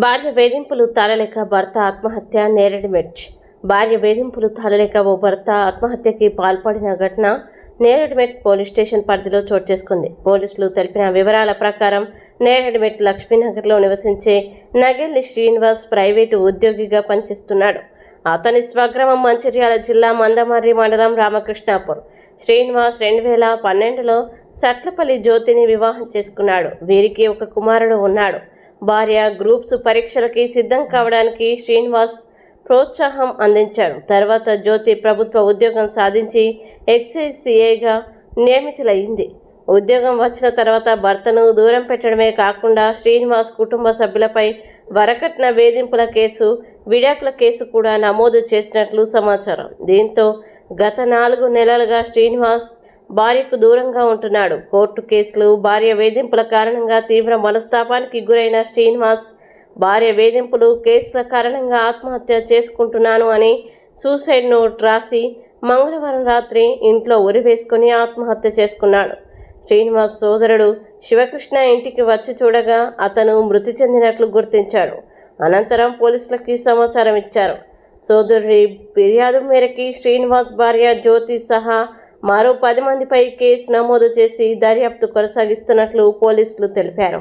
భార్య వేధింపులు తాళలేక భర్త ఆత్మహత్య నేరేడుమెట్. భార్య వేధింపులు తాళలేక ఓ భర్త ఆత్మహత్యకి పాల్పడిన ఘటన నేరేడుమెట్ పోలీస్ స్టేషన్ పరిధిలో చోటు చేసుకుంది. పోలీసులు తెలిపిన వివరాల ప్రకారం నేరేడుమెట్ లక్ష్మీనగర్లో నివసించే నగెల్లి శ్రీనివాస్ ప్రైవేటు ఉద్యోగిగా పనిచేస్తున్నాడు. అతని స్వగ్రామం మంచిర్యాల జిల్లా మందమర్రి మండలం రామకృష్ణాపూర్. శ్రీనివాస్ 2012లో సట్లపల్లి జ్యోతిని వివాహం చేసుకున్నాడు. వీరికి ఒక కుమారుడు ఉన్నాడు. భార్య గ్రూప్స్ పరీక్షలకి సిద్ధం కావడానికి శ్రీనివాస్ ప్రోత్సాహం అందించాడు. తర్వాత జ్యోతి ప్రభుత్వ ఉద్యోగం సాధించి ఎక్సైజ్ నియమితులయ్యింది. ఉద్యోగం వచ్చిన తర్వాత భర్తను దూరం పెట్టడమే కాకుండా శ్రీనివాస్ కుటుంబ సభ్యులపై వరకట్న వేధింపుల కేసు, విడాకుల కేసు కూడా నమోదు చేసినట్లు సమాచారం. దీంతో గత 4 నెలలుగా శ్రీనివాస్ భార్యకు దూరంగా ఉంటున్నాడు. కోర్టు కేసులు, భార్య వేధింపుల కారణంగా తీవ్ర మనస్తాపానికి గురైన శ్రీనివాస్ భార్య వేధింపులు, కేసుల కారణంగా ఆత్మహత్య చేసుకుంటున్నాను అని సూసైడ్ నోట్ రాసి మంగళవారం రాత్రి ఇంట్లో ఉరివేసుకుని ఆత్మహత్య చేసుకున్నాడు. శ్రీనివాస్ సోదరుడు శివకృష్ణ ఇంటికి వచ్చి చూడగా అతను మృతి చెందినట్లు గుర్తించాడు. అనంతరం పోలీసులకి సమాచారం ఇచ్చారు. సోదరుడి ఫిర్యాదు మేరకి శ్రీనివాస్ భార్య జ్యోతి సహా మరో 10 మందిపై కేసు నమోదు చేసి దర్యాప్తు కొనసాగిస్తున్నట్లు పోలీసులు తెలిపారు.